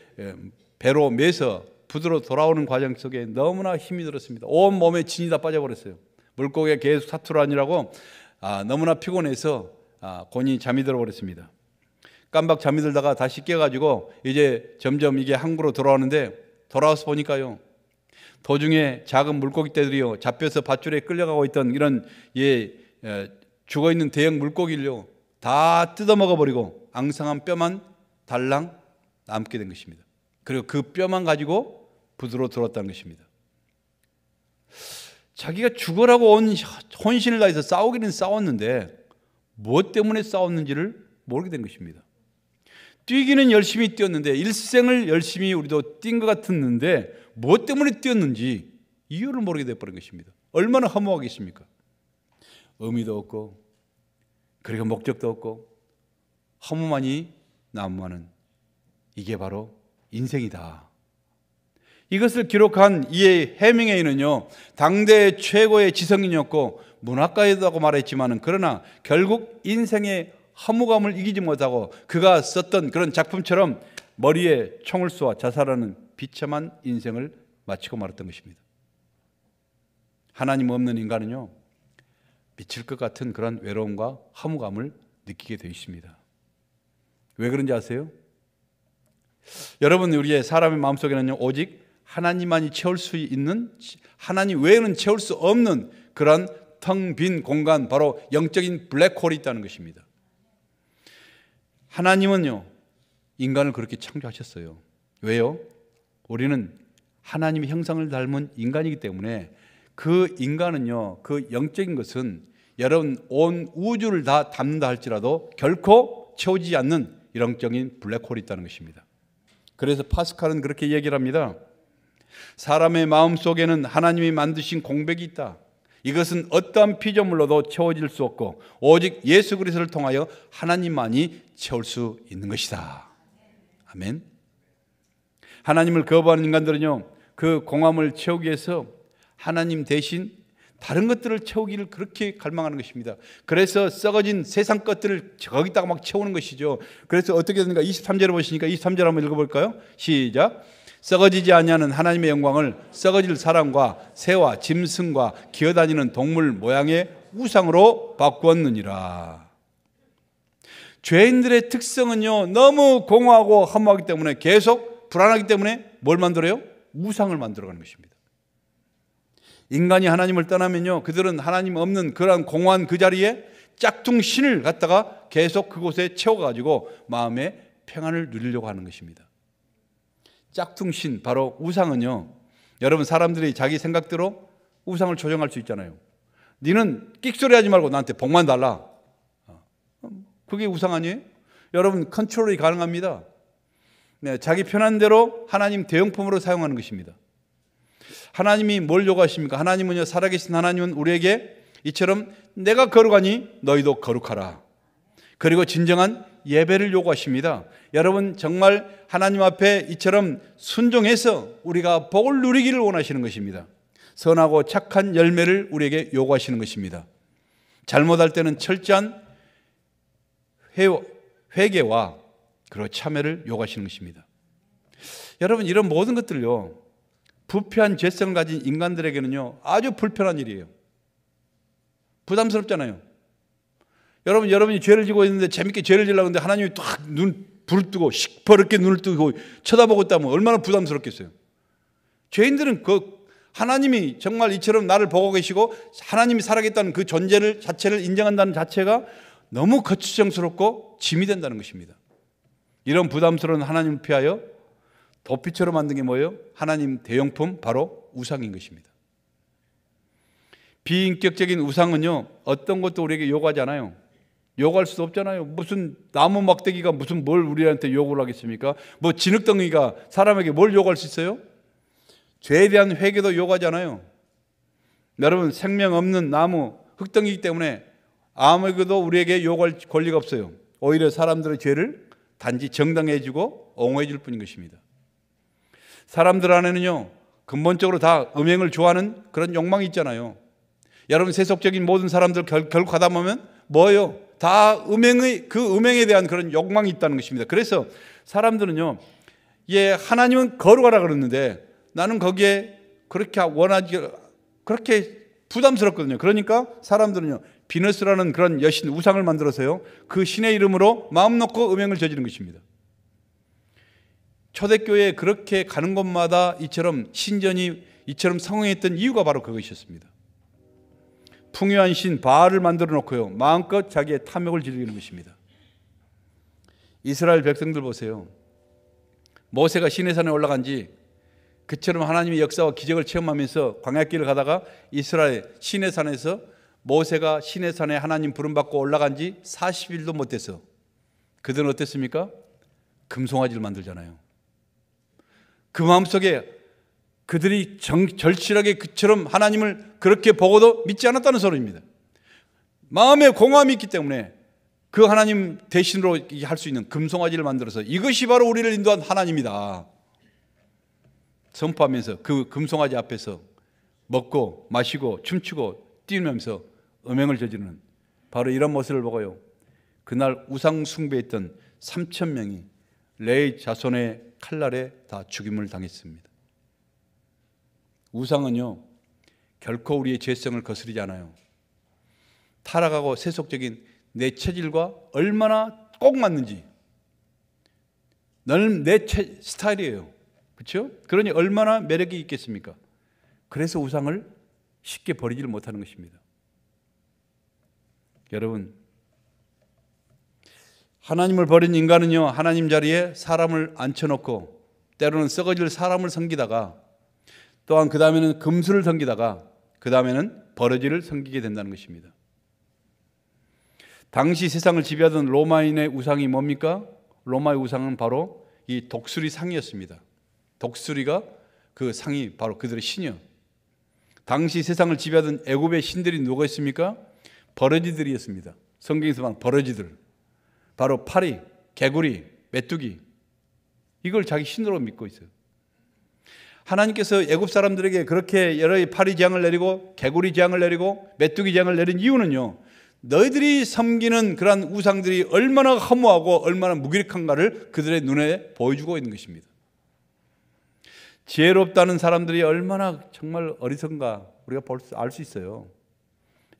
배로 매서 부두로 돌아오는 과정 속에 너무나 힘이 들었습니다. 온 몸에 진이 다 빠져버렸어요. 물고기가 계속 사투를 하느라고 너무나 피곤해서 곤히 잠이 들어버렸습니다. 깜박 잠이 들다가 다시 깨가지고 이제 점점 이게 항구로 돌아오는데, 돌아와서 보니까요, 도중에 작은 물고기 떼들이요, 잡혀서 밧줄에 끌려가고 있던 이런 죽어있는 대형 물고기를요 다 뜯어먹어버리고 앙상한 뼈만 달랑 남게 된 것입니다. 그리고 그 뼈만 가지고 부두로 들어왔다는 것입니다. 자기가 죽으라고 온 혼신을 다해서 싸우기는 싸웠는데 무엇 때문에 싸웠는지를 모르게 된 것입니다. 뛰기는 열심히 뛰었는데, 일생을 열심히 우리도 뛴 것 같았는데 무엇 때문에 뛰었는지 이유를 모르게 돼버린 것입니다. 얼마나 허무하겠습니까? 의미도 없고 그리고 목적도 없고 허무만이 난무하는, 이게 바로 인생이다. 이것을 기록한 이 해밍웨이는요, 당대 최고의 지성인이었고 문학가이기도 하고 말했지만, 그러나 결국 인생의 허무감을 이기지 못하고 그가 썼던 그런 작품처럼 머리에 총을 쏘아 자살하는 비참한 인생을 마치고 말았던 것입니다. 하나님 없는 인간은요, 미칠 것 같은 그런 외로움과 허무감을 느끼게 되어 있습니다. 왜 그런지 아세요? 여러분, 우리의 사람의 마음속에는요, 오직 하나님만이 채울 수 있는, 하나님 외에는 채울 수 없는 그런 텅 빈 공간, 바로 영적인 블랙홀이 있다는 것입니다. 하나님은요, 인간을 그렇게 창조하셨어요. 왜요? 우리는 하나님의 형상을 닮은 인간이기 때문에 그 인간은요, 그 영적인 것은 여러분 온 우주를 다 담는다 할지라도 결코 채우지 않는 영적인 블랙홀이 있다는 것입니다. 그래서 파스칼은 그렇게 얘기를 합니다. 사람의 마음속에는 하나님이 만드신 공백이 있다. 이것은 어떠한 피조물로도 채워질 수 없고 오직 예수 그리스도를 통하여 하나님만이 채울 수 있는 것이다. 아멘. 하나님을 거부하는 인간들은요, 그 공함을 채우기 위해서 하나님 대신 다른 것들을 채우기를 그렇게 갈망하는 것입니다. 그래서 썩어진 세상 것들을 거기다가 막 채우는 것이죠. 그래서 어떻게 되는가? 23절을 보시니까 23절 한번 읽어볼까요? 시작. 썩어지지 아니하는 하나님의 영광을 썩어질 사람과 새와 짐승과 기어다니는 동물 모양의 우상으로 바꾸었느니라. 죄인들의 특성은요, 너무 공허하고 허무하기 때문에, 계속 불안하기 때문에 뭘 만들어요? 우상을 만들어가는 것입니다. 인간이 하나님을 떠나면요, 그들은 하나님 없는 그러한 공허한 그 자리에 짝퉁 신을 갖다가 계속 그곳에 채워가지고 마음의 평안을 누리려고 하는 것입니다. 짝퉁 신, 바로 우상은요, 여러분, 사람들이 자기 생각대로 우상을 조정할 수 있잖아요. 너는 끽소리 하지 말고 나한테 복만 달라. 그게 우상 아니에요? 여러분, 컨트롤이 가능합니다. 네, 자기 편한 대로 하나님 대용품으로 사용하는 것입니다. 하나님이 뭘 요구하십니까? 하나님은요, 살아계신 하나님은 우리에게 이처럼 내가 거룩하니 너희도 거룩하라. 그리고 진정한 예배를 요구하십니다. 여러분, 정말 하나님 앞에 이처럼 순종해서 우리가 복을 누리기를 원하시는 것입니다. 선하고 착한 열매를 우리에게 요구하시는 것입니다. 잘못할 때는 철저한 회개와 그리고 참회를 요구하시는 것입니다. 여러분, 이런 모든 것들요, 부패한 죄성을 가진 인간들에게는요, 아주 불편한 일이에요. 부담스럽잖아요. 여러분이 죄를 지고 있는데 재밌게 죄를 지려고 하는데 하나님이 딱 불을 뜨고 시퍼렇게 눈을 뜨고 쳐다보고 있다면 얼마나 부담스럽겠어요. 죄인들은 하나님이 정말 이처럼 나를 보고 계시고 하나님이 살아계셨다는 그 존재 자체를 인정한다는 자체가 너무 거추장스럽고 짐이 된다는 것입니다. 이런 부담스러운 하나님을 피하여 도피처럼 만든 게 뭐예요? 하나님 대용품, 바로 우상인 것입니다. 비인격적인 우상은요, 어떤 것도 우리에게 요구하지 않아요. 요구할 수도 없잖아요. 무슨 나무 막대기가 무슨 뭘 우리한테 요구를 하겠습니까? 뭐 진흙덩이가 사람에게 뭘 요구할 수 있어요? 죄에 대한 회개도 요구하지 않아요. 여러분, 생명 없는 나무, 흙덩이기 때문에 아무에게도 우리에게 요구할 권리가 없어요. 오히려 사람들의 죄를 단지 정당해지고 옹호해 줄 뿐인 것입니다. 사람들 안에는요, 근본적으로 다 음행을 좋아하는 그런 욕망이 있잖아요. 여러분, 세속적인 모든 사람들 결국 하다 보면 뭐예요? 다 그 음행에 대한 그런 욕망이 있다는 것입니다. 그래서 사람들은요, 하나님은 거룩하라 그러는데 나는 거기에 그렇게 그렇게 부담스럽거든요. 그러니까 사람들은요, 비너스라는 그런 여신, 우상을 만들어서요, 그 신의 이름으로 마음 놓고 음행을 저지르는 것입니다. 초대교회에 그렇게 가는 곳마다 이처럼 신전이 이처럼 성행했던 이유가 바로 그것이었습니다. 풍요한 신 바알을 만들어 놓고요, 마음껏 자기의 탐욕을 즐기는 것입니다. 이스라엘 백성들 보세요. 모세가 시내산에 올라간 지 그처럼 하나님의 역사와 기적을 체험하면서 광야길을 가다가 이스라엘 시내산에서 모세가 시내산에 하나님 부름받고 올라간 지 40일도 못 돼서 그들은 어땠습니까? 금송아지를 만들잖아요. 그 마음속에 그들이 절실하게 그처럼 하나님을 그렇게 보고도 믿지 않았다는 소리입니다. 마음에 공허함이 있기 때문에 그 하나님 대신으로 할 수 있는 금송아지를 만들어서 이것이 바로 우리를 인도한 하나님이다 선포하면서 그 금송아지 앞에서 먹고 마시고 춤추고 뛰면서 음행을 저지르는 바로 이런 모습을 보고요, 그날 우상 숭배했던 3,000명이 레위 자손의 칼날에 다 죽임을 당했습니다. 우상은요, 결코 우리의 죄성을 거스르지 않아요. 타락하고 세속적인 내 체질과 얼마나 꼭 맞는지, 너는 내 스타일이에요. 그렇죠? 그러니 얼마나 매력이 있겠습니까? 그래서 우상을 쉽게 버리지를 못하는 것입니다. 여러분, 하나님을 버린 인간은요, 하나님 자리에 사람을 앉혀놓고 때로는 썩어질 사람을 섬기다가 또한 그 다음에는 금수를 섬기다가 그 다음에는 버러지를 섬기게 된다는 것입니다. 당시 세상을 지배하던 로마인의 우상이 뭡니까? 로마의 우상은 바로 이 독수리 상이었습니다. 독수리가 그 상이 바로 그들의 신이요. 당시 세상을 지배하던 애굽의 신들이 누가 있습니까? 버러지들이었습니다. 성경에서 말하는 버러지들, 바로 파리, 개구리, 메뚜기, 이걸 자기 신으로 믿고 있어요. 하나님께서 애굽 사람들에게 그렇게 여러 파리 재앙을 내리고 개구리 재앙을 내리고 메뚜기 재앙을 내린 이유는요, 너희들이 섬기는 그러한 우상들이 얼마나 허무하고 얼마나 무기력한가를 그들의 눈에 보여주고 있는 것입니다. 지혜롭다는 사람들이 얼마나 정말 어리석은가 우리가 알 수 있어요.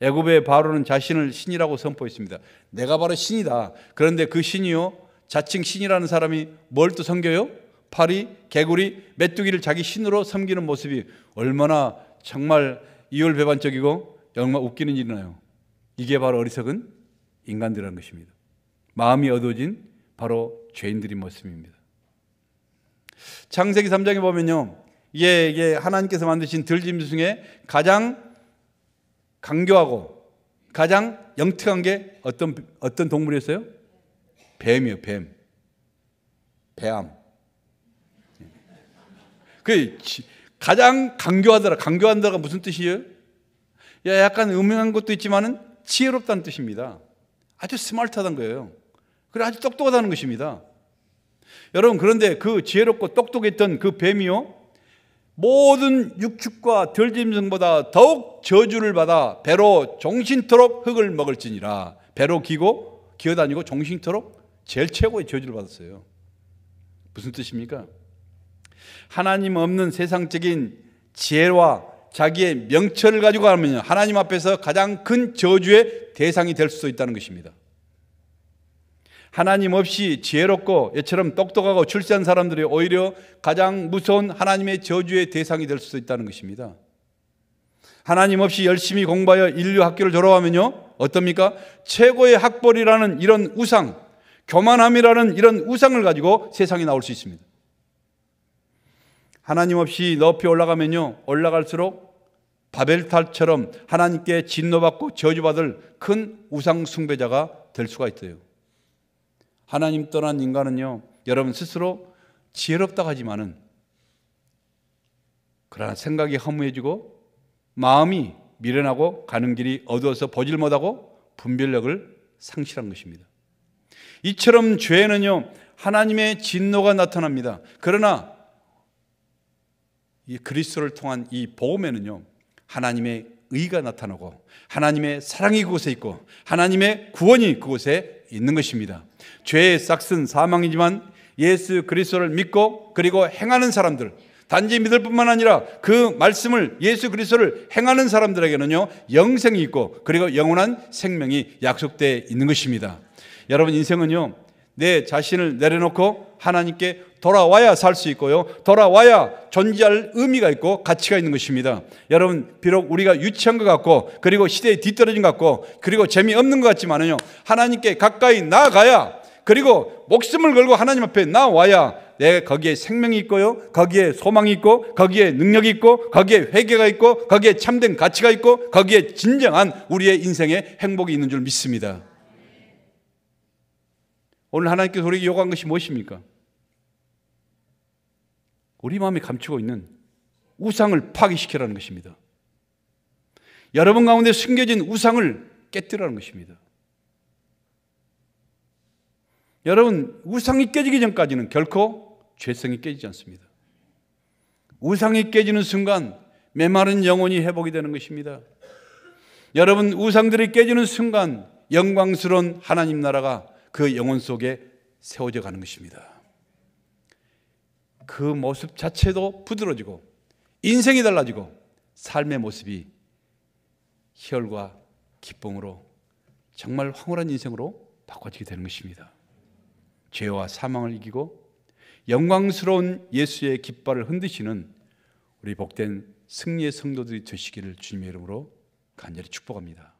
애굽의 바로는 자신을 신이라고 선포했습니다. 내가 바로 신이다. 그런데 그 신이요, 자칭 신이라는 사람이 뭘 또 섬겨요? 파리, 개구리, 메뚜기를 자기 신으로 섬기는 모습이 얼마나 정말 이율배반적이고 정말 웃기는 일이나요? 이게 바로 어리석은 인간들이라는 것입니다. 마음이 어두워진 바로 죄인들의 모습입니다. 창세기 3장에 보면요, 이게 하나님께서 만드신 들짐승 중에 가장 강교하고 가장 영특한 게 어떤 동물이었어요? 뱀이요, 뱀. 뱀. 그 가장 강교하더라. 강교한다가 무슨 뜻이에요? 약간 음흉한 것도 있지만은 지혜롭다는 뜻입니다. 아주 스마트하다는 거예요. 그래, 아주 똑똑하다는 것입니다. 여러분, 그런데 그 지혜롭고 똑똑했던 그 뱀이요, 모든 육축과 들짐승보다 더욱 저주를 받아 배로 종신토록 흙을 먹을지니라. 배로 기어다니고 종신토록 제일 최고의 저주를 받았어요. 무슨 뜻입니까? 하나님 없는 세상적인 지혜와 자기의 명철을 가지고 가면 하나님 앞에서 가장 큰 저주의 대상이 될 수도 있다는 것입니다. 하나님 없이 지혜롭고 얘처럼 똑똑하고 출세한 사람들이 오히려 가장 무서운 하나님의 저주의 대상이 될 수도 있다는 것입니다. 하나님 없이 열심히 공부하여 인류 학교를 졸업하면요, 어떻습니까? 최고의 학벌이라는 이런 우상, 교만함이라는 이런 우상을 가지고 세상에 나올 수 있습니다. 하나님 없이 높이 올라가면요, 올라갈수록 바벨탑처럼 하나님께 진노받고 저주받을 큰 우상 숭배자가 될 수가 있어요. 하나님 떠난 인간은요, 여러분 스스로 지혜롭다고 하지만은 그러나 생각이 허무해지고 마음이 미련하고 가는 길이 어두워서 보질 못하고 분별력을 상실한 것입니다. 이처럼 죄는요, 하나님의 진노가 나타납니다. 그러나 이 그리스도를 통한 이 복음에는요, 하나님의 의가 나타나고 하나님의 사랑이 그곳에 있고 하나님의 구원이 그곳에 있는 것입니다. 죄의 싹은 사망이지만 예수 그리스도를 믿고 그리고 행하는 사람들, 단지 믿을 뿐만 아니라 그 말씀을, 예수 그리스도를 행하는 사람들에게는요, 영생이 있고 그리고 영원한 생명이 약속되어 있는 것입니다. 여러분, 인생은요, 내 자신을 내려놓고 하나님께 돌아와야 살 수 있고요, 돌아와야 존재할 의미가 있고 가치가 있는 것입니다. 여러분, 비록 우리가 유치한 것 같고 그리고 시대에 뒤떨어진 것 같고 그리고 재미없는 것 같지만은요, 하나님께 가까이 나아가야, 그리고 목숨을 걸고 하나님 앞에 나와야 내 거기에 생명이 있고요, 거기에 소망이 있고 거기에 능력이 있고 거기에 회개가 있고 거기에 참된 가치가 있고 거기에 진정한 우리의 인생에 행복이 있는 줄 믿습니다. 오늘 하나님께서 우리에게 요구한 것이 무엇입니까? 우리 마음에 감추고 있는 우상을 파괴시키라는 것입니다. 여러분 가운데 숨겨진 우상을 깨뜨리라는 것입니다. 여러분, 우상이 깨지기 전까지는 결코 죄성이 깨지지 않습니다. 우상이 깨지는 순간 메마른 영혼이 회복이 되는 것입니다. 여러분, 우상들이 깨지는 순간 영광스러운 하나님 나라가 그 영혼 속에 세워져 가는 것입니다. 그 모습 자체도 부드러워지고 인생이 달라지고 삶의 모습이 희열과 기쁨으로 정말 황홀한 인생으로 바꿔지게 되는 것입니다. 죄와 사망을 이기고 영광스러운 예수의 깃발을 흔드시는 우리 복된 승리의 성도들이 되시기를 주님의 이름으로 간절히 축복합니다.